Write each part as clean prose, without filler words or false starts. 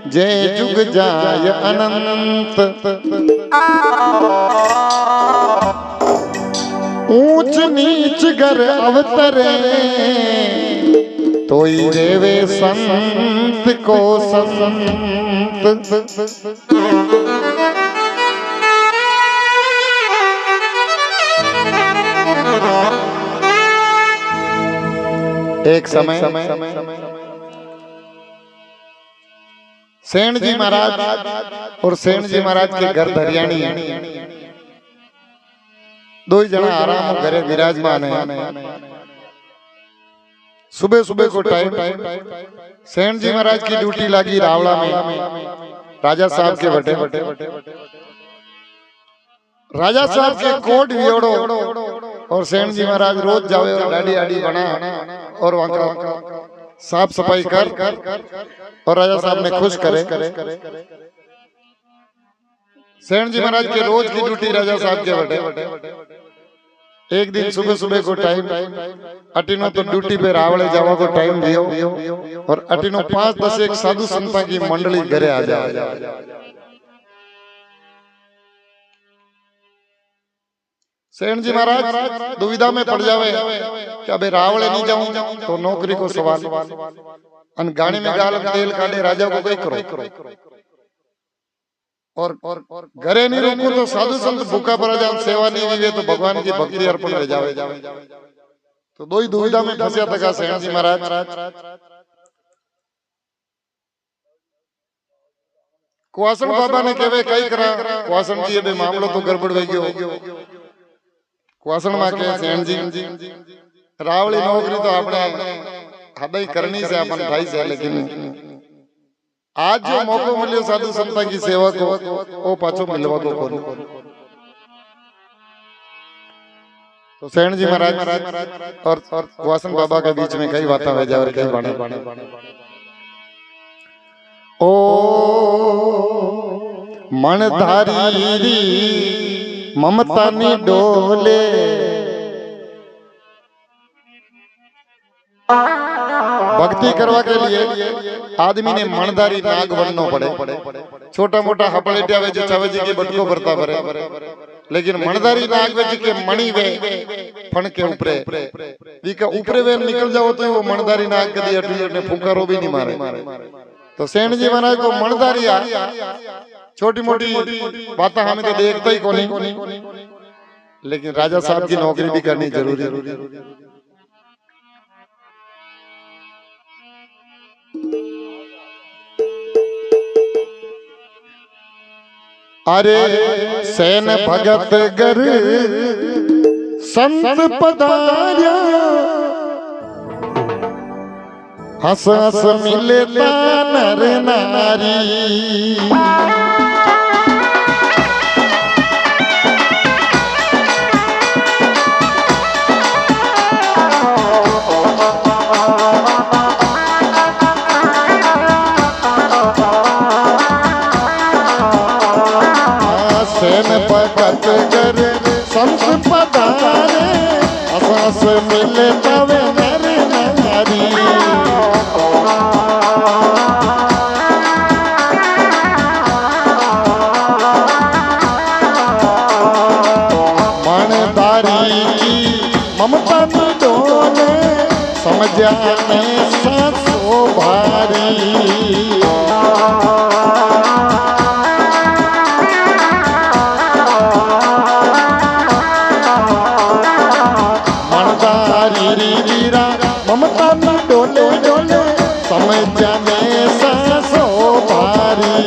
जय जुग जाय अनंत। ऊंच नीच घर अवतरे तोई देवे संत को संत। एक समय सेठ जी महाराज और सेठ जी महाराज के घर धरियाणी दो ही जना आराम घरे विराजमान है। सुबह सुबह को टाइम सेठ जी महाराज की ड्यूटी लगी रावला में राजा साहब के बटे। राजा साहब के कोट वियोड़ो और सेठ जी महाराज रोज जावे और डाडी आडी बना और वहां का साफ सफाई कर और राजा साहब ने खुश करे। सेठ जी महाराज के रोज की ड्यूटी राजा साहब के बटे। एक दिन सुबह सुबह को टाइम अटिनो तो ड्यूटी पे रावले जावा को टाइम दियो और अटिनो 5-10 एक साधु संता की मंडली घरे आ जाए। सेठ जी महाराज दुविधा में पड़ जावे कि अबे रावले नहीं जाऊं तो नौकरी को सवाल अन गाड़ी में गाल तेल काटे राजा को कई करो और घरे नहीं रोकूं तो साधु संत भूखा पड़ा जाए सेवा नहीं हुई तो भगवान की भक्ति अर्पण रह जावे। तो दो ही दुविधा में फंसा था सेठ जी महाराज। कुआसन बाबा ने कहवे कई करा कुआसन जी अबे मामलो तो गड़बड़ हो गयो। कुआसन में कहे सेठ जी रावली नौकरी तो आपने हदई करनी से अपन ढाई से, लेकिन आज जो मौको मिले साधु संता की सेवा को वो पाछो मिलवा को करो। तो सेठ जी महाराज और कुआसन बाबा के बीच में कई बातें हो जाए और कई बाणे ओ मनधारी ममता नी डोले भक्ति करवा के लिए आदमी ने मणधारी नाग बनना पड़े। छोटा मोटा हपलेटिया वे जो चावे जी के बटको भरता भरे, लेकिन मणधारी नाग वे जी के मणि वे फण के ऊपरे वी का ऊपरे वे निकल जाओ तो वो मणधारी नाग कदी अटली ने फुंकारो भी नहीं मारे। तो सेठ जी महाराज को मणधारी छोटी मोटी बातें हमें तो देखता ही कोनी, लेकिन राजा साहब की नौकरी भी करनी जरूरी है। अरे सेन भगत गर संत पधार्या हस हस मिले नर नारी। भगत गर संत पधारे हस हस मिले तवे नर नारी। मणधारी ममता में डोले समझा में सासो भारी। ममता में डोले डोले समझ जाने सासो भारी।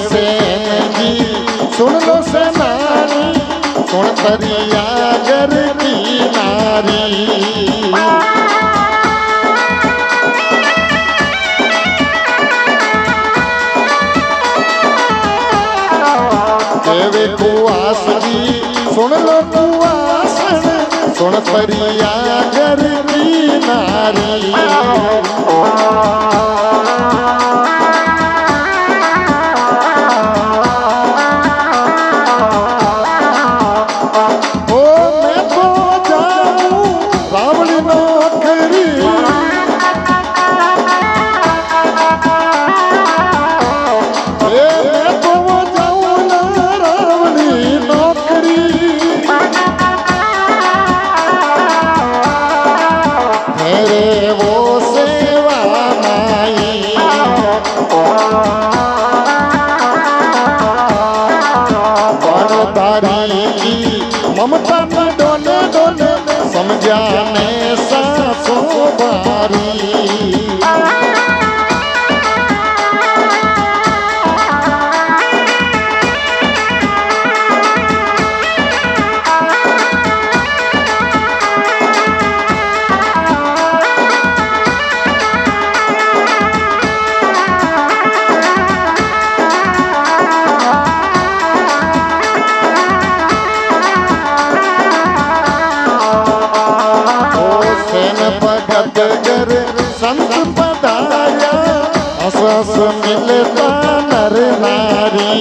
से सेन जी सुन लो सेनानी, सुन तरिया गर की नारी। केवे कुआस जी सुन लो कुआसन, सुन तरिया गर की नारी। ममता में डोले डोले समझाने सासों बारी। गर संत पधाया हस मिलता नर नारी।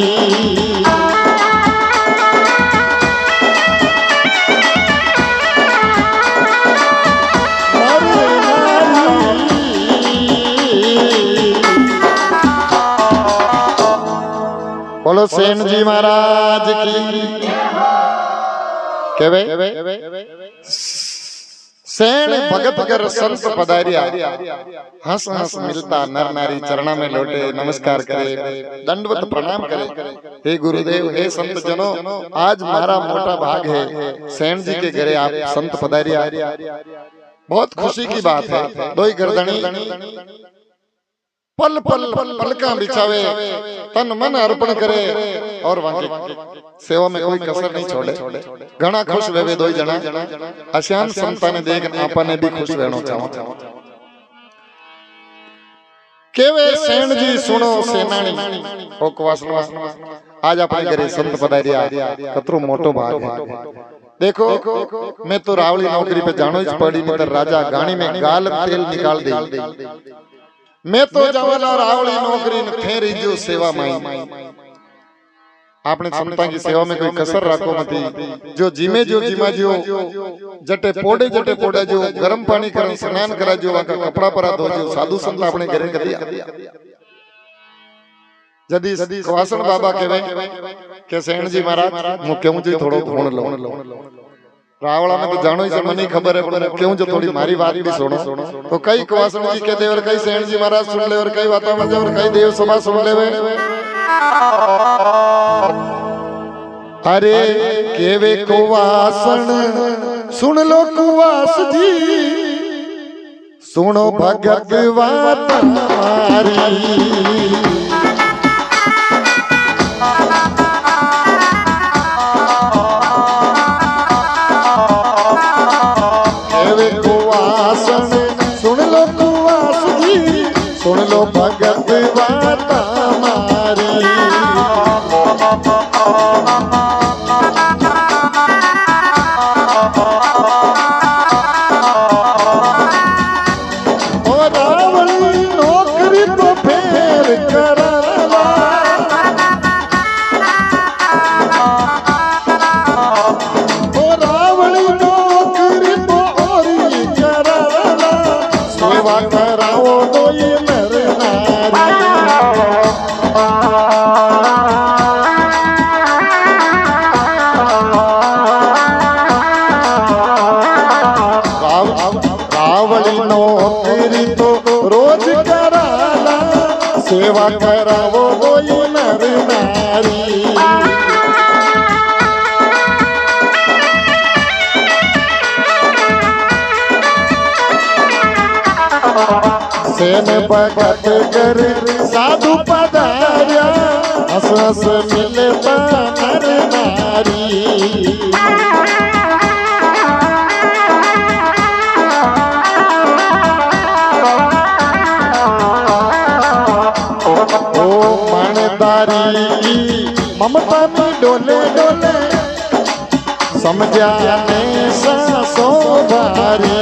बोलो सेन जी महाराज की। सेन भगत कर संत पधारिया हंस हंस मिलता नर नारी। चरणा में लौटे नमस्कार करे, दंडवत प्रणाम करे। हे गुरुदेव, हे संत जनों, आज हमारा मोटा भाग है सेन जी के घरे आप संत पधारिया। बहुत खुशी की बात है। दोई गर्दनी पल पल पलका बिछावे, तन मन अर्पण करे और वहां सेवा में कोई कसर नहीं छोड़े। घना खुश वेवे दोई जना। अशान संता ने देख आपने भी खुश रहना चाहो। केवे सेन जी सुनो सेनानी ओ क्वासना, आज अपने घरे संत पधारिया। कतरो मोटो भाग है। देखो मैं तो रावली नौकरी पे जानो ही पड़ी, नहीं तो राजा गाड़ी में गाल तेल निकाल दे। मैं तो जावला रावली नौकरी ने फेरी जो सेवा माई। आपने संता की सेवा में कोई कसर राखो मती। जो जिमे जो जिमा जो जटे पोड़े जो गरम पानी कर स्नान करा जो वहां का कपड़ा परा धो जो साधु संत अपने घरे कदिया। जदी क्वासन बाबा कहवे के सेन जी महाराज मु क्यों जो थोड़ो फोन लो। रावला में तो जानो ही मनी खबर है, पर क्यों जो थोड़ी मारी बात भी सुनो। तो कई क्वासन जी कहते और कई सेन जी महाराज सुन ले, और कई बातें मजे, और कई देव सभा सुन ले। अरे केवे कुवासन सुन लो कुवास जी, सुनो भगत बात हमारी। सुन लो भगत बात हमारी। ओ रावली नौकरी तो फेर कराला, ओ रावली नौकरी तो औरी कराला। सेवा कराओ तो ये रावली नौकरी तो रोज कराला। सेवा करावो कोई नर नारी। सेन भगत कर साधु पधार्या हस हस मिलता नर नारी ओ मणदारी ममता में डोले डोले समझा ने सासो भारी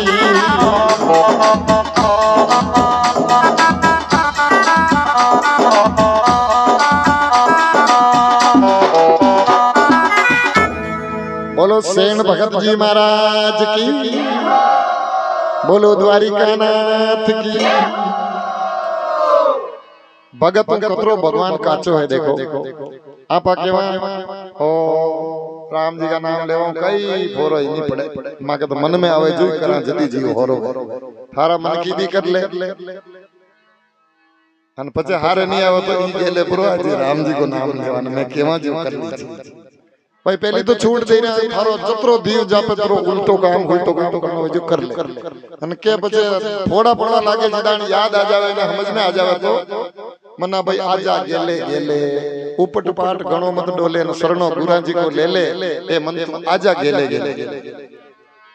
बोलो सेन भगत जी महाराज की, बोलो द्वारिकानाथ की। भगत कतरो भगवान काचो है देखो आप केवा ओ राम जी का नाम लेवा कई फोरो ही नहीं पड़े मां के तो मन में आवे जो करा जदी जीव होरो थारा मन की भी कर ले अन पछे हारे नहीं आवे तो ई गेले पुरो आज राम जी को नाम लेवा मैं केवा जो कर ली भाई पहले तो छूट दे रहा थारो जतरो दीव जापे तरो उल्टो काम करनो जो कर ले अन के पछे थोड़ा थोड़ा लागे जदान याद आ जावे ने समझ में आ जावे तो मना भाई आजा गेले गेले उपट पाट गणो मत डोले न शरणो गुरु जी को ले ले ए मन तो आजा गेले गेले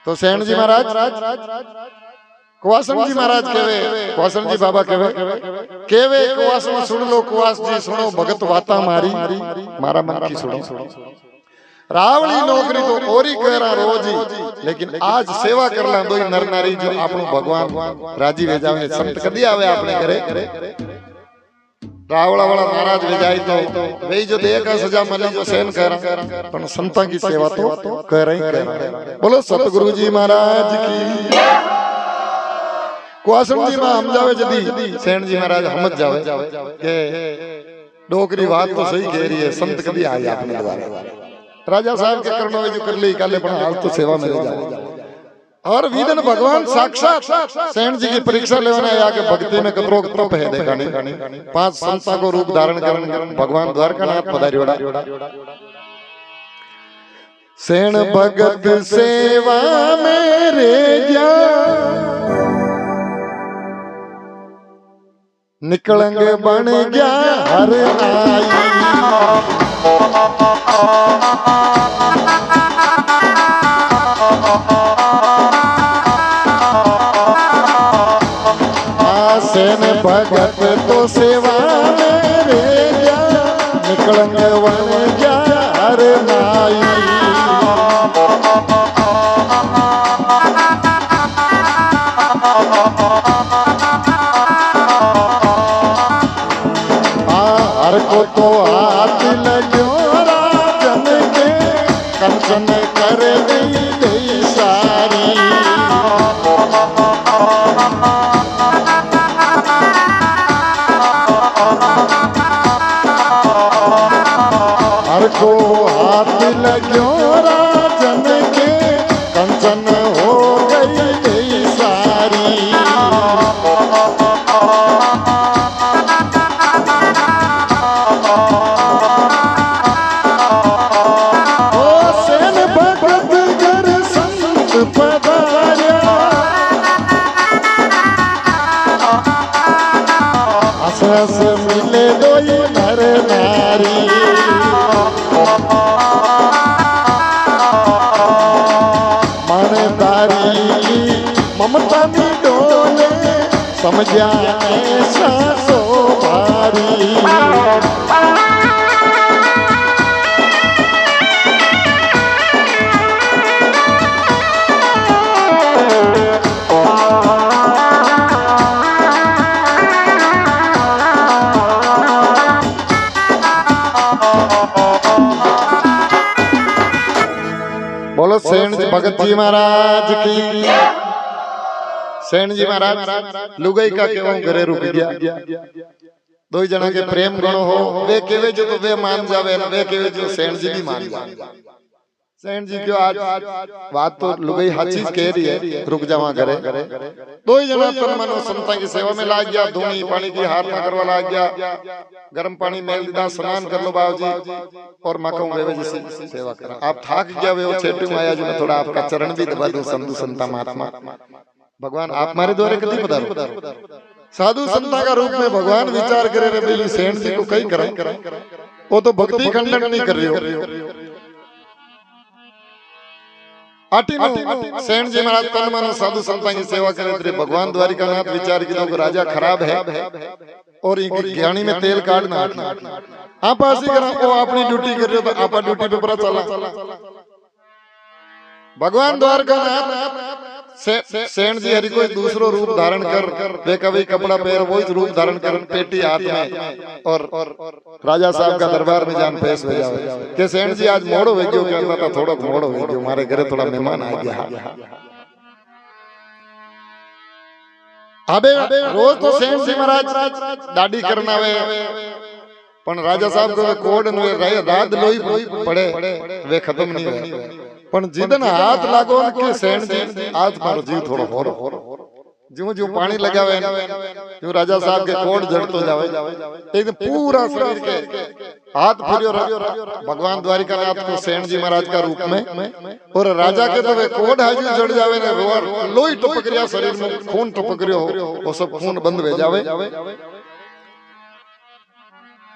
तो सेन जी महाराज कुवासन जी महाराज केवे कुवासन जी बाबा केवे कुवासन सुन लो कुवास जी सुनो भगत वाता मारी मारा मन की सुनो रावली नौकरी तो ओरी करा रोज ही लेकिन आज सेवा करला दो नर नारी जो आपनो भगवान राजी वे जावे संत कदी आवे आपने करे रावला वाला महाराज वे जाई तो वे जो दे का सजा मने जो सहन करा पण संतां की सेवा तो कर ही कर। बोलो सतगुरु जी महाराज की। कुआसन जी में हम जावे जदी सेन जी महाराज हमज जावे के डोकरी बात तो सही कह रही है संत कदी आई आपने द्वारा राजा साहब के करनो जो कर ले काले पण हाल तो सेवा में जाए और वीदन भगवान साक्षात सेन जी की परीक्षा लेवाने आया के भक्ति में कतरो कतरो है देखाने 5 संता को रूप धारण करन भगवान द्वारकानाथ पधारियोड़ा सेन भगत सेवा मेरे जा निकलंग बन गया हर आई सेन भगत तो सेवा मेरे जा निकलंग बन गया हर नाई हर को तो हाथ लग्यो राजन के कंचन कर गई सारी हर को हाथ लग्यो राजन के कंचन हो गई सारी हस मिले दो नर नारी मनदारी ममता में डोले समझा ऐसा सो भारी बोलो सेन जी भगत जी महाराज की। सेन जी महाराज लुगाई का केवं घरे रुक गया दो जना के प्रेम गणो हो वे केवे जो तो वे मान जावे वे केवे जो सेन जी भी मान जावे सेन जी क्यों आज बात तो लुगाई हर चीज कह रही है रुक जावा घरे दो ही जना तन मन संतां की सेवा में लाग गया धूनी पानी की हार ना करवा लाग गया गर्म पानी मेल दिदा स्नान कर लो बाबूजी और मकऊ वे जैसी सेवा करा आप थाक गया वे छेटू आया जो मैं थोड़ा आपका चरण भी दबा दूं संतु संता महात्मा भगवान आप मारे द्वारे कदी पधारो साधु संता का रूप में भगवान विचार करे रे भाई सेठ जी को कई करें, वो तो भक्ति खंडन नहीं कर रही हो। सेठ जी महाराज तन मन साधु संता की सेवा करे थे। भगवान द्वारिकानाथ विचार की तो राजा खराब है और इनकी ज्ञानी में तेल काटना आप ऐसी करा वो अपनी ड्यूटी कर रहे हो तो आप ड्यूटी पे पता चला। भगवान द्वारकानाथ सेठ जी हरि कोई दूसरो रूप धारण कर वे कभी कपड़ा पहन वही रूप धारण कर पेटी हाथ में और राजा साहब का दरबार में जान पेश हो जाओ के सेठ जी आज मोड़ो हो गयो कहता था थोड़ा मोड़ो हो गयो हमारे घरे थोड़ा मेहमान आ गया। अबे रोज तो सेठ जी महाराज दाढ़ी करना वे पण राजा साहब को कोड ने रात लोई पड़े वे खत्म नहीं हुए पण जिदन हाथ लागो के सेठ जी आज मारो जीव थोड़ो होरो जो जो पानी लगावे जो राजा साहब के कोड जड़तो जावे एकदम पूरा शरीर के हाथ फिरियो भगवान द्वारिकानाथ को सेठ जी महाराज का रूप में और राजा के तो वे कोड हाजू जड़ जावे ने लोई टपक रिया शरीर में खून टपक रियो वो सब खून बंद हो जावे।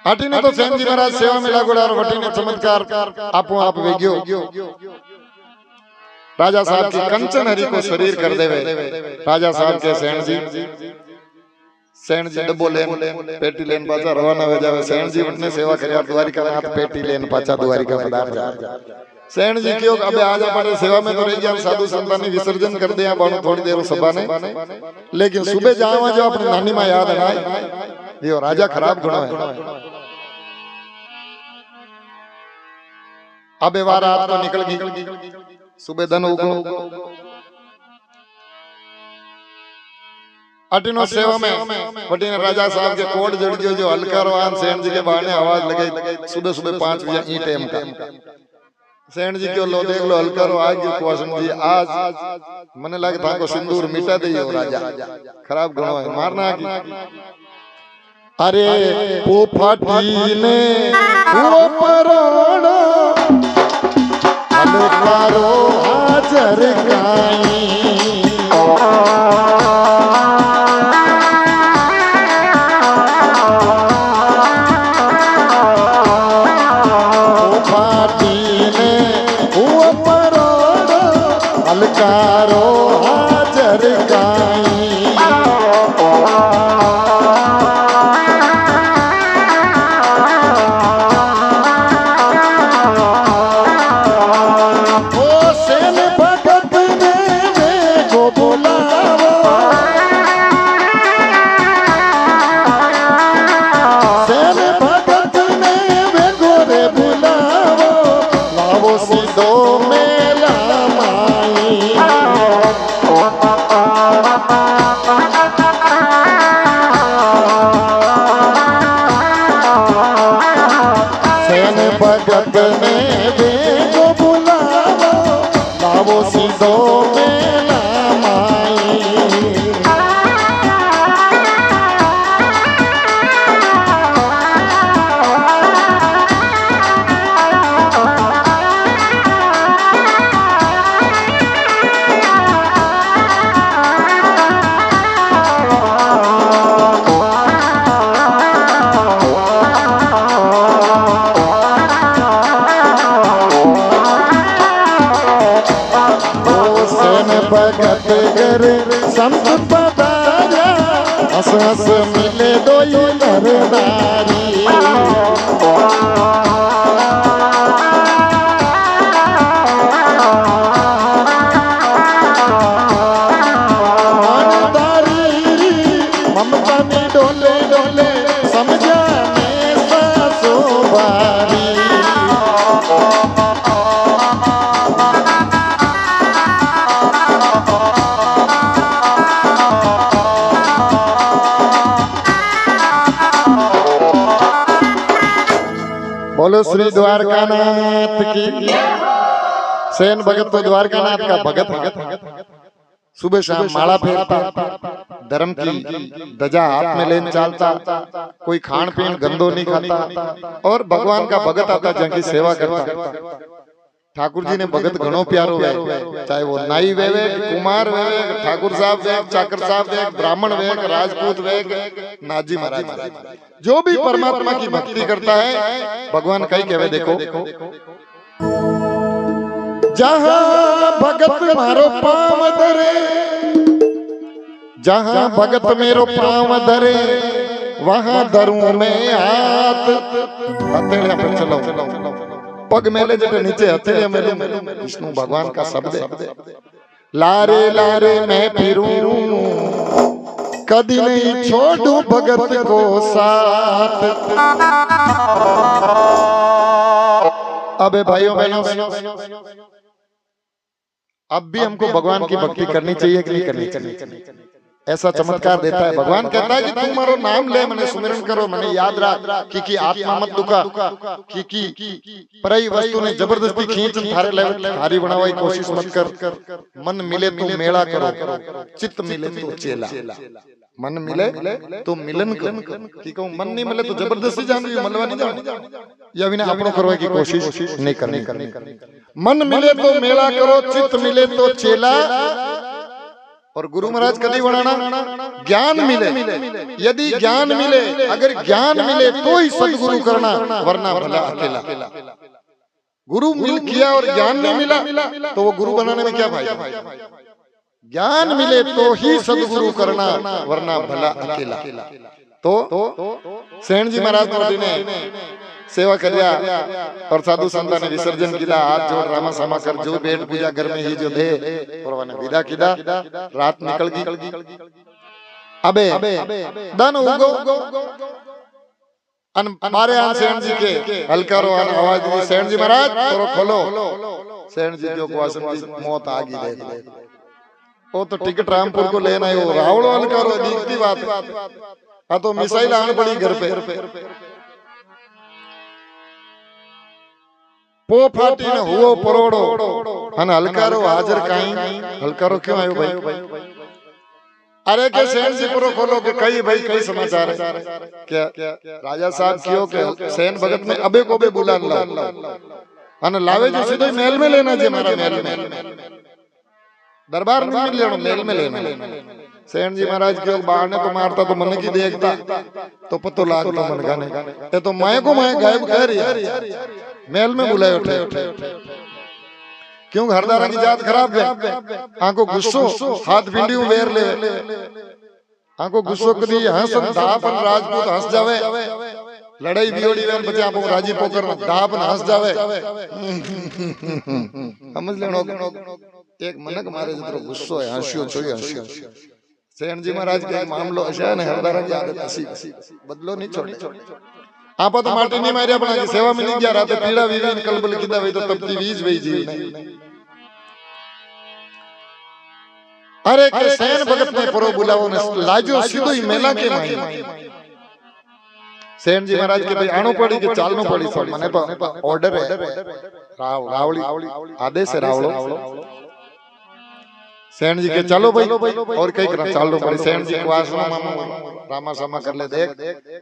हाटी ने तो सेठ जी महाराज सेवा में लागोड़ा और वटी ने चमत्कार आपो आप वेग्यो राजा साहब की कंचन हरि को शरीर कर देवे। राजा साहब के सेठ जी डब्बो लेन पेटी लेन पाचा रवाना हो जावे। सेठ जी उठने सेवा करे द्वारिकानाथ पेटी लेन पाचा द्वारिका पधार जा। सेठ जी क्यों अबे आज हमारे सेवा में तो रह गया साधु संतान ने विसर्जन कर दिया बाणो थोड़ी देर सभा ने लेकिन सुबह जावा जो अपनी नानी मां याद आए ये राजा खराब गुण है। अबे वारा आप तो निकल गई सुबह धन उगो अटिनो सेवा में वटीने राजा साहब के कोट जड़ गयो जो हल्का रोहान सेठ जी के बाहर आवाज लगे सुबह सुबह 5 बजे ई टाइम का सेठ जी क्यों लो देख लो हल्का रो आ गयो क्वेश्चन जी आज मने लगे था को सिंदूर मिटा दे राजा खराब गुण है मारना की अरे पोफाटी ने वो परोड़ो अलकारो हाजर गाई पोफाटी ने वो परोड़ो अलकारो हाजर गाई भगत कर संत पदारा हस हस मिले दो नरनारी ममता में डोले डोले समझाने सासो बारी बोलो श्री द्वारकानाथ की। सेन भगत तो द्वारकानाथ का भगत सुबह शाम माला फेरता धर्म की ध्वजा हाथ में लेन चलता कोई खान पीन गंदो नहीं खाता और भगवान का भगत आता जहाँ की सेवा करता ठाकुर जी ने भगत घणो प्यारो है, चाहे वो नाई वेवे, कुमार वेवे, ठाकुर साहब वे, चाकर साहब वे, ब्राह्मण वे, राजपूत वे, नाजी महाराज, जो भी परमात्मा की भक्ति करता है भगवान कई कहवे देखो, जहां भगत मारो पांव धरे, जहां भगत मेरो पांव धरे, वहां धरूं मैं हाथ। हथेलिया पे चलो, पग मेले जटे नीचे हथेलिया मेले, विष्णु भगवान का शब्द है। लारे लारे मैं फिरूं, कदी नहीं छोड़ूं भगत को साथ। अबे भाइयों बहनों, अब भी हमको भगवान की भक्ति करनी चाहिए कि नहीं करनी चाहिए? ऐसा चमत्कार देता है भगवान, कहता है कि तुम मारो नाम ले, मैंने सुमिरन करो, मैंने याद रख कि आत्मा मत दुखा, कि परई वस्तु ने जबरदस्ती खींच थारे लेवल थारी बनावाई कोशिश मत कर। मन मिले तो मेला करो, चित्त मिले तो चेला। मन मिले तो मिलन करो, कि कहूं मन नहीं मिले तो जबरदस्ती जान मलवा नहीं जाओ, या बिना अपनों करवाए की कोशिश नहीं करनी। मन मिले तो मेला करो, चित्त मिले तो चेला। और गुरु महाराज कभी बनाना, ज्ञान मिले, यदि ज्ञान मिले, अगर ज्ञान मिले तो ही सदगुरु करना, वरना भला अकेला। गुरु मिल किया और ज्ञान नहीं मिला तो वो गुरु बनाने में क्या फायदा? ज्ञान मिले तो ही सदगुरु करना, वरना भला अकेला। तो सेठ जी महाराज ने सेवा करिया और साधु संतान ने विसर्जन किया, हाथ जोड़ रामा सामा कर जो बेट पूजा घर में ही जो दे, और ने विदा किया। रात निकल गई, अबे दन उगो अन मारे आन सेठ जी के हल्कारो आवाज दी, सेठ जी महाराज तोरो खोलो। सेठ जी जो को मौत आ गई दे, वो तो टिकट रामपुर को लेना है, वो रावड़ो हल्कारो दिखती बात। हाँ तो मिसाइल आने पड़ी घर पे, पो फाटी न हुओ परोड़ो, हन हलकारो हाजर काई। हलकारो क्यों आयो भाई? अरे के सेन जी पुरो खोलो के कई भाई कई समाचार है। क्या राजा साहब क्यों के सेन भगत में अबे को बे बुला ला, हन लावे जो सीधे महल में लेना जे, मारा महल में दरबार में मिल लेनो, महल में लेना। सेठ जी महाराज के बाहर ने तो मारता तो मन की देखता तो पतो लागता मन गाने, ये तो माए को माए गायब कह रही, महल में बुलाए उठे। क्यों हरदारा की जात खराब है, आंखो गुस्सो हाथ भिंडी वेर ले, आंखो गुस्सो कदी हंसन दापन राजपूत हंस जावे, लड़ाई बियोड़ी वेन बचे आपको राजी पोकर दापन हंस जावे। समझ लेनो एक मनक मारे जतरो गुस्सो है, हंसियो छोई हंसियो। सेठ जी महाराज के मामलो ऐसा है, हरदारा की आदत ऐसी बदलो नहीं छोड़े। आप तो माटी नहीं मारिया बना की सेवा में नहीं गया, रात पीड़ा विवीन कलबल किदा वे तो तपती बीज वही जीव नहीं। अरे के सेन भगत ने परो बुलावो ने लाजो सीधो ही मेला के माई। सेठ जी महाराज के भाई आनो पड़ी के चालनो पड़ी, सब मने तो ऑर्डर है, रावड़ी आदेश है रावड़ो। सेठ जी के चलो भाई और कई करा चालो पड़ी। सेठ जी को आसमा मामा रामा सामा कर ले, देख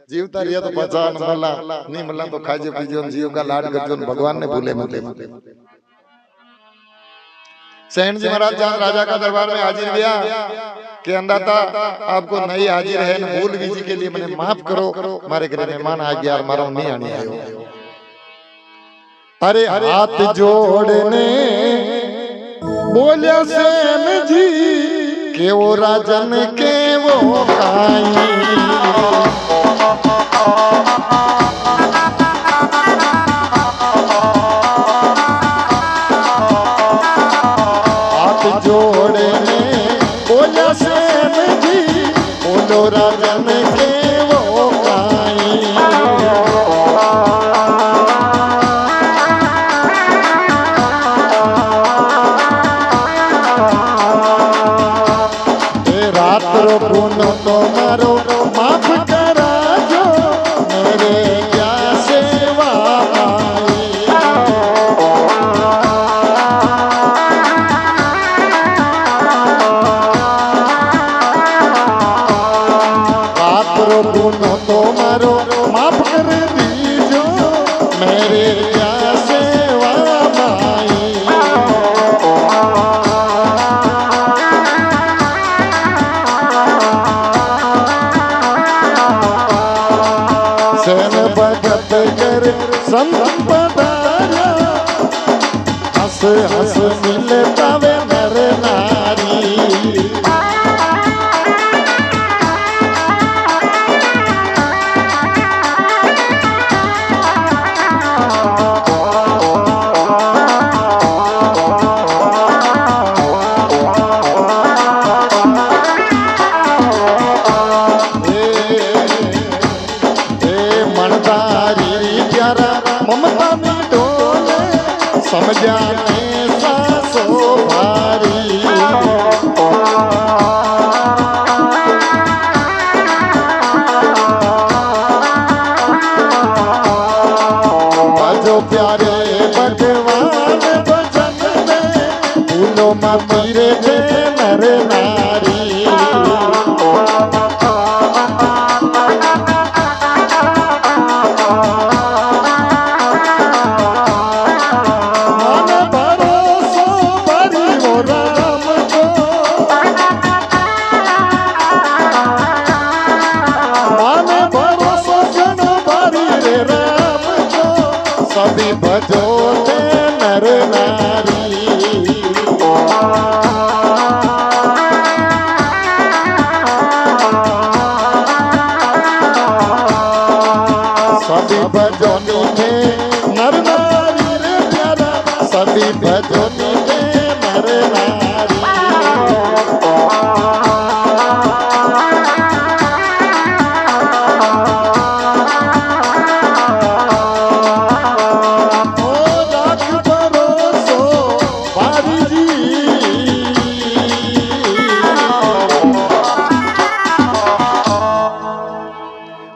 जीवता रिया तो बचा न मल्ला, नहीं मल्ला तो खाजे पीजो, जीव का लाड करजो, भगवान ने भूले मत। सेठ जी महाराज जहां राजा का दरबार में हाजिर हुआ के अंदाता आपको नहीं हाजिर है, न भूल भी जी के लिए मैंने माफ करो, मारे घर मेहमान आ गया, मारो नहीं आने आयो। अरे हाथ जोड़ने बोलिया सेन जी के वो राजन के वो काई। हाथ जोड़ने बोलिया सेन जी, बोलो राजन के वो काई। रात्रो पुनो तो मारो माफ करा जो, मेरे संत पधारा हस हस मिलता वे नर नारी समझाने सासो भारी भजो प्यारे भगवान भजन में भूलो मत रे नर नारी सभी भजो ते नर नारी सभी भजो नीचे नर नारी रे प्यारा सभी भजो नीचे नर नारी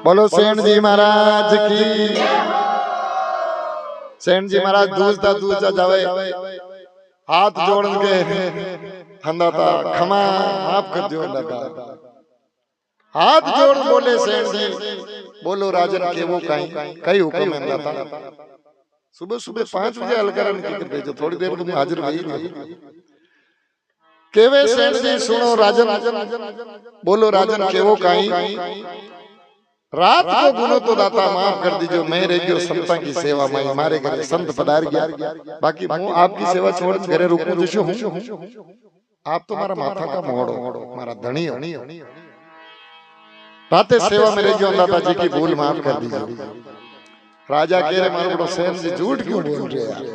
बोलो सेठ जी महाराज की सेठ जी महाराज दूसरा जावे हाथ जोड़ के हंदा था क्षमा माफ कर दियो लगा हाथ जोड़ बोले सेठ जी बोलो राजन के वो कई हुक्म हंदा था सुबह सुबह 5 बजे अलकरन की कर भेजो थोड़ी देर में हाजिर वही केवे सेठ जी सुनो राजन बोलो राजन के वो रात को गुनो तो दाता माफ कर दीजिए मैं रह गयो संता की सेवा में हमारे घर संत पधार गया बाकी मैं आपकी सेवा छोड़ घरे रुकूं जैसे हूं आप तो मारा माथा का मोड़ो मारा धनी हो राते सेवा में रह गयो दाता जी की भूल माफ कर दीजिए राजा कह रहे मारो बड़ो सेन जी झूठ क्यों बोल रहे यार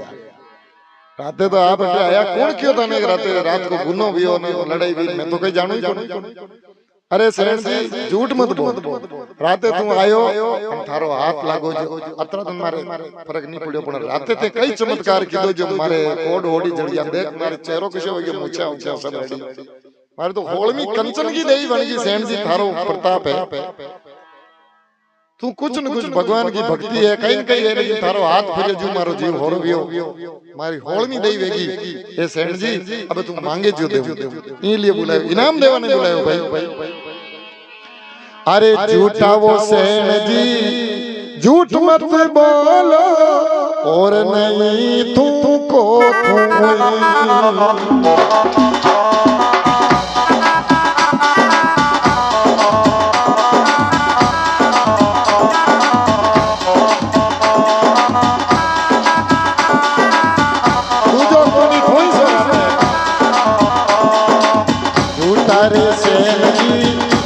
राते तो आप आया कौन क्यों था नहीं राते रात को गुनो भी हो लड़ाई भी मैं तो कहीं जानू ही कौन अरे सेठ जी झूठ मत बोल राते तुम आयो हम थारो हाथ लागो जो अतरा दिन मारे फर्क नहीं पड़ियो पण राते ते कई चमत्कार कीधो जो मारे कोड होड़ी जड़िया देख मारे चेहरो किसे हो गयो मुछा ऊंचा सब रेडी मारे तो होळमी कंचन की देई बन गई सेठ जी थारो प्रताप है तू कुछ न कुछ भगवान की भक्ति है कहीं है लेकिन थारो हाथ फिरे जो मारो जीव होरो वियो मारी होळमी देई वेगी ए सेठ जी अब तू मांगे जो दे ई लिए बुलायो इनाम देवा ने बुलायो भाई अरे झूठा वो सेठ जी झूठ मत बोलो और नहीं तुमको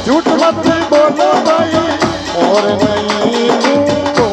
झूठ मत बोलो भाई और नहीं तुमको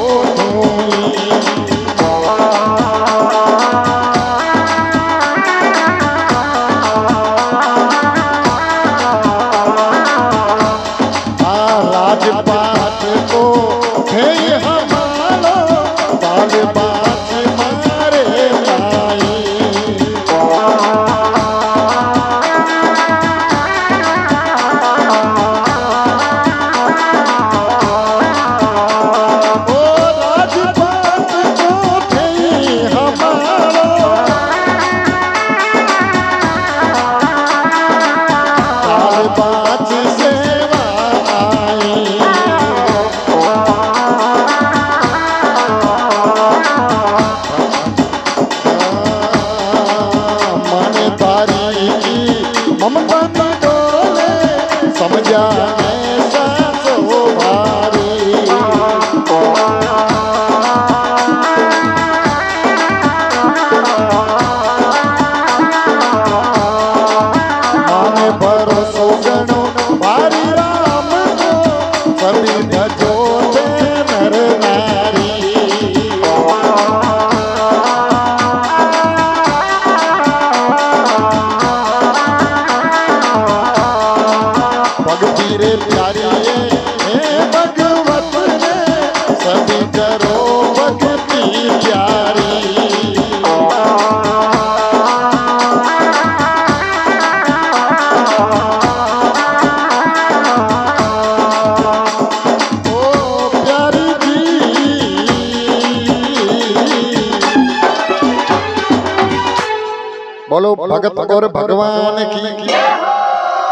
बोलो भगत और भगवान की,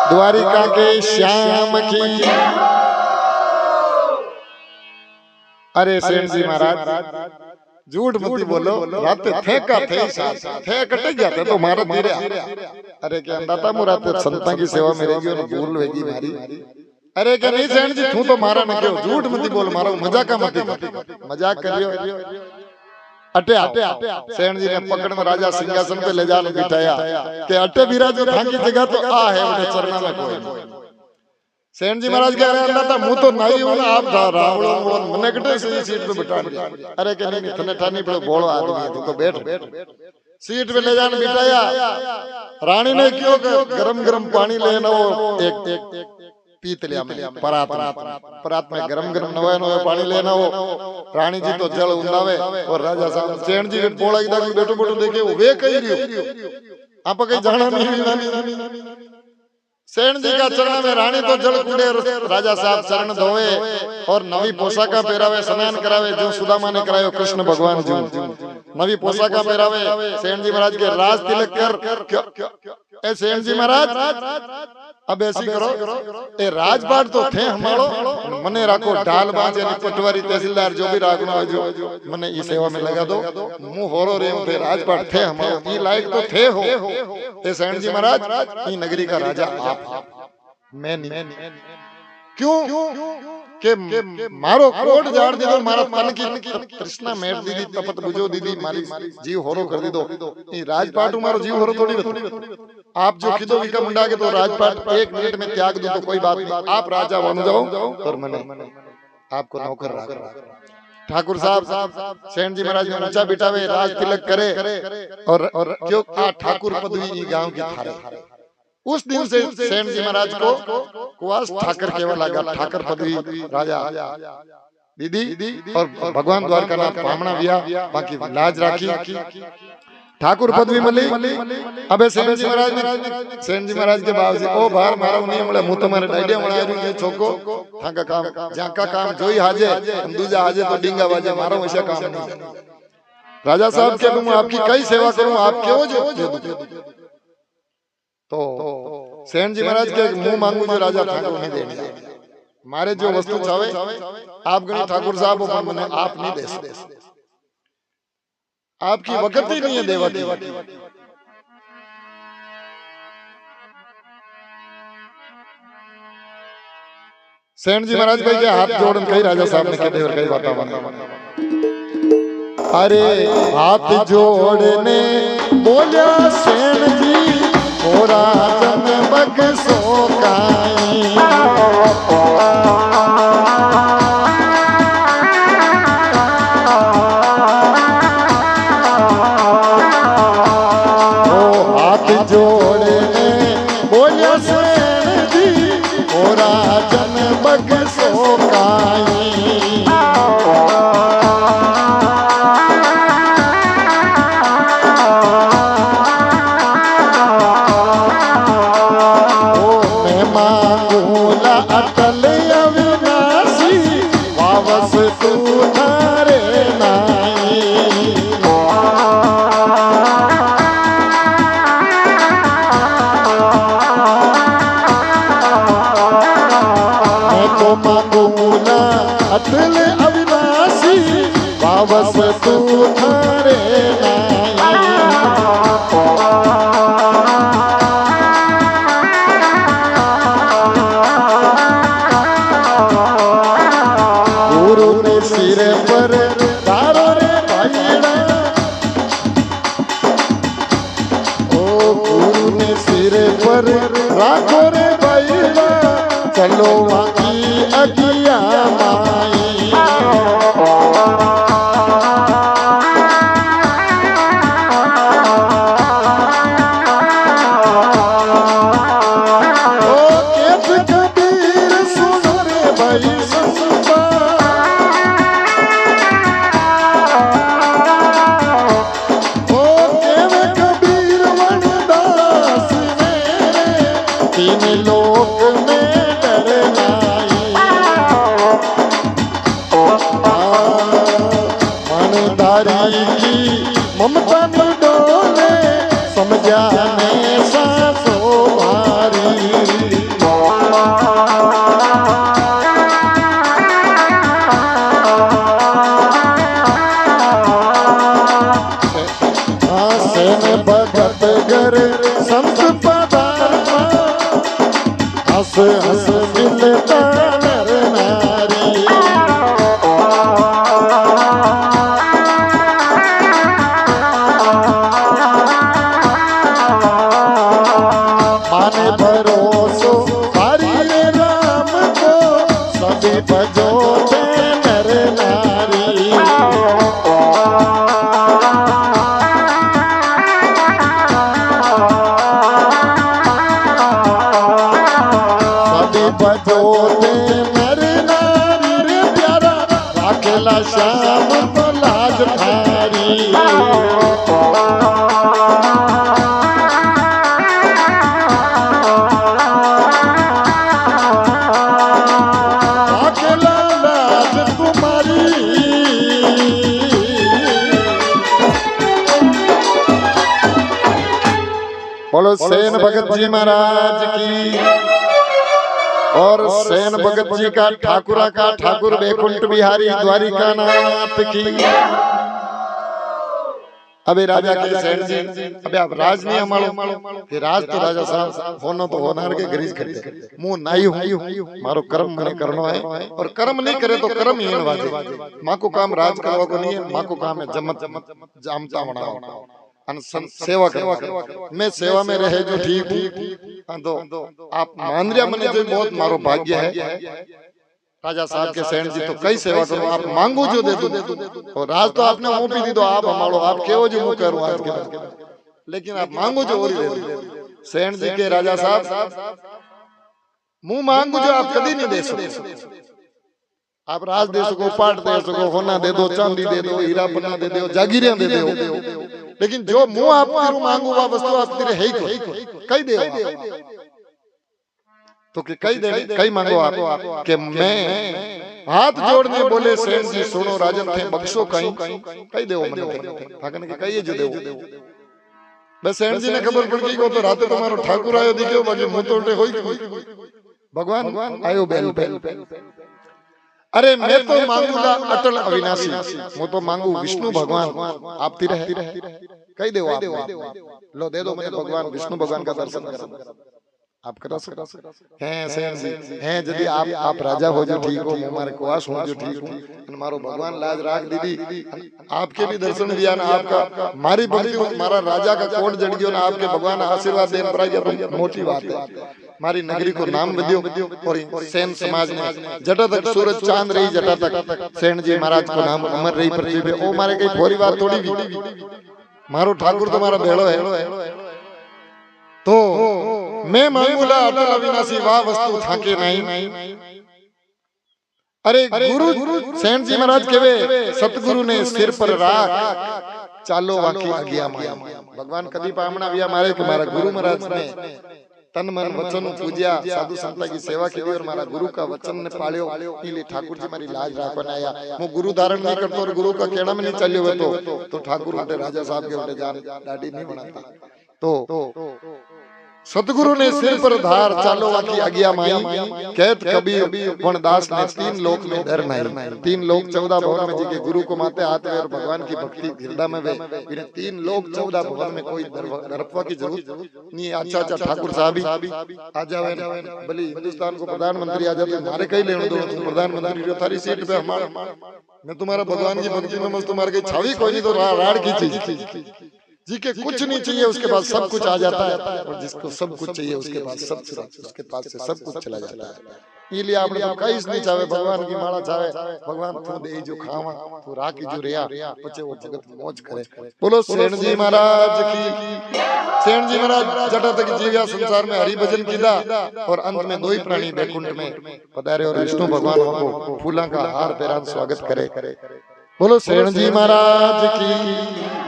द्वारिका के श्याम की। अरे सेठ जी महाराज झूठ मत बोलो, रात थे का थे कट गया था तो मारा धीरे। अरे क्या अंदाता मुराद संता की सेवा में रहेगी और भूल होगी मारी। अरे क्या नहीं सेठ जी तू तो मारा न क्यों, झूठ मत बोल, मारो मजाक मत मजाक करियो। अटे सेठ जी ने पकड़ में राजा सिंहासन पे ले जाने बिठाया कि अटे विराज भांगी जगह तो आ है उनके चरणों में कोई। सेठ जी महाराज कह रहे हैं था मुंह तो नहीं हूं ना आप रावड़ो मने कटे सीट पे बिठा दिया। अरे के नहीं थने ठानी पे बोलो आदमी तू तो बैठ सीट पे ले जाने बिठाया। रानी ने क्यों गरम गरम पानी लेना वो एक पीत लिया में परात में गरम गरम नवा पानी लेना हो। रानी जी तो जल उंडावे और राजा साहब सेठ जी बोला इधर बेटो बेटो देखे वो वे कही रही आप कहीं जाना नहीं। सेठ जी का चरण में रानी तो जल कूदे, राजा साहब चरण धोवे और नवी पोशाका पहरावे, स्नान करावे जो सुदामा ने करायो कृष्ण भगवान जी नवी पोशाका पहरावे। सेठ जी महाराज के राज तिलक कर ए सेठ जी महाराज अब ऐसी करो ए राजपाट तो थे हमारो मने राखो ढाल बाज यानी पटवारी तहसीलदार जो भी राखना हो जो मने ई सेवा में लगा दो। मुंह होरो रे थे राजपाट थे हमारो ई लायक तो थे हो। ए सेठ जी महाराज ई नगरी का राजा आप मैं नहीं क्यों के मारो कोट जाड़ दी दो मारा तन की कृष्णा मेट दीदी तपत बुझो दीदी मारी जीव होरो कर दी दो। ई राजपाट मारो जीव होरो थोड़ी आप जो खिदो विका मुंडा के तो राजपाट 1 मिनट में त्याग दो तो कोई बात नहीं, आप राजा बन जाओ और मैंने आपको नौकर रखा। ठाकुर साहब सेठ जी महाराज ने ऊंचा बिठावे राज तिलक करे और क्यों ठाकुर पदवी गांव की थारे। उस दिन से सेठ जी महाराज को कुआस ठाकर केवल लगा ठाकर पदवी राजा दीदी और भगवान द्वार का नाम पामना विया बाकी लाज राखी ठाकुर पदवी मिली। अबे सेठ जी महाराज के बाप से ओ बाहर मारो नहीं हमले मुंह तुम्हारे डाइडिया मळा रही छोको थाका काम जाका काम जोई हाजे दूजा हाजे तो डिंगा बाजे मारो ऐसा काम नहीं। राजा साहब के मैं आपकी कई सेवा करूं आप क्यों जो तो सेठ जी महाराज के मुंह मांगू जो राजा ठाकुर नहीं देने मारे जो वस्तु चावे आप गणी ठाकुर साहब मने आप नहीं दे सकते, आपकी वक्त ही नहीं है देवा की। सेठ जी महाराज भाई के हाथ जोड़न कई राजा साहब ने कहते और कई बातें अरे हाथ जोड़ने बोलिया सेठ जी होरा जन बगसो काई अतल अविनाशी वावस तू थारे गुरु ने सिर पर तारो रे भाईड़ा ओ गुरु ने सिर पर राखो रे भाईड़ा चलो वाकी अगिया माई ओ केत कबीर सुन रे भाई संता ओ केव कबीर वनदास मेरे तीन लोक में ममता डोले समझा सेन भगत घर संत पदार्थ हंस हंस मिलता नर नारी माने भरोसो हरि राम को सभी भजो नर नारी सभी भजो नर नारी रे प्यारा राखेला श्याम तो लाज थारी बोलो सेन भगत जी महाराज की। और सेन भगत जी का ठाकुरा का ठाकुर बैकुंठ बिहारी द्वारिका नाथ की। अबे राजा के सेन जी अबे आप राज नहीं हमारो कि राज तो राजा साहब होनो तो होनार के गरीज करते मुंह नाई हूं मारो कर्म मने करनो है और कर्म नहीं करे तो कर्म ही नवाजे मां को काम राज करवा को नहीं है मां को काम है जमत जामता बनाओ सेवा करवा मैं सेवा में रहे जो ठीक हूँ तो आप मान रिया मने जो बहुत मारो भाग्य है राजा साहब के सेठ जी तो कई सेवा करो आप मांगो जो दे दो और राज तो आपने मुंह पी दी दो आप हमारो आप केवो जो मुंह करो आज के लेकिन आप मांगो जो और दे दो सेठ जी के राजा साहब मुंह मांगो जो आप कभी नहीं दे सकते आप राज दे सको पाट दे सको होना दे दो चांदी दे दो हीरा पन्ना दे दो जागीरें दे दो लेकिन जो मुंह आप तेरू मांगो वो वस्तु आप तेरे है ही कई दे तो कि कई मांगो आप कि मैं हाथ जोड़ने बोले सेठ जी सुनो राजन थे बख्शो कई देवो मने थाकने के कई जो देवो बस सेठ जी ने खबर पड़ गई को तो रात तुम्हारो ठाकुर आयो दिख्यो बाकी मुंह तोड़े होई भगवान आयो बेल अरे मैं तो मांगूंगा अटल अविनाशी मैं तो मांगू विष्णु भगवान आप ती रहे कई देव आप लो दे दो मुझे भगवान विष्णु भगवान का दर्शन करो आप करा सकते हैं सेठ जी हैं यदि आप राजा हो जो ठीक हो हमारे कुआस हो जो ठीक हो मारो भगवान लाज राख दीदी आपके भी दर्शन दिया ना आपका मारी भक्ति हमारा राजा का कोट जड़ गयो ना आपके भगवान आशीर्वाद देन पर गया मोटी बात है हमारी नगरी को नाम बदियो और सेन समाज में जटा तक सूरज चांद रही जटा तक सेन जी महाराज को नाम अमर रही पृथ्वी पे ओ मारे कई थोड़ी बात थोड़ी भी मारो ठाकुर तुम्हारा भेड़ो है तो मैं मांगूला अटल अविनाशी वाह वस्तु थाके नहीं अरे गुरु सेन जी महाराज केवे सतगुरु ने सिर पर राख चालो वाकी आज्ञा माया भगवान कदी पामना विया मारे के मारा गुरु महाराज ने तन मन वचन पूज्या साधु संता की सेवा की और मारा गुरु का वचन ने पाळ्यो इले ठाकुर जी मारी लाज राखवाने आया मु गुरु धारण नहीं करतो और गुरु का केड़ा में नहीं चलियो तो ठाकुर उठे राजा साहब के उठे जान दाढ़ी नहीं बनाता तो सतगुरु ने सिर पर धार चालो वाकी आज्ञा माई कहत कबीर वनदास ने तीन लोक में डर नहीं तीन लोक 14 भवन में जी के गुरु को माते हाथ में और भगवान की भक्ति हृदय में वे इन्हें तीन लोक 14 भवन में कोई डरपवा की जरूरत नहीं अच्छा ठाकुर साहब आ जावे भले हिंदुस्तान को प्रधानमंत्री आ जाते हमारे कई लेने दो प्रधानमंत्री जो थारी सीट पे हमारा मैं तुम्हारा भगवान की भक्ति में मस्त तुम्हारे की छवि कोई नहीं तो राड़ की चीज जी के कुछ नहीं चाहिए उसके पास सब कुछ आ जाता है और जिसको सब कुछ चाहिए उसके पास से सब कुछ चला जाता है इसलिए आपने तो कहीं नहीं चाहे भगवान की माला चाहे भगवान तू दे जो खावा तू राखी जो रिया पचे वो भगत मौज करे बोलो सेठ जी महाराज की सेठ जी महाराज जटा तक जीव्या संसार में हरि भजन कीदा और अंत में दो ही प्राणी बैकुंठ में पधारे और विष्णु भगवान को फूलों का हार पहरान स्वागत करे बोलो सेठ जी महाराज की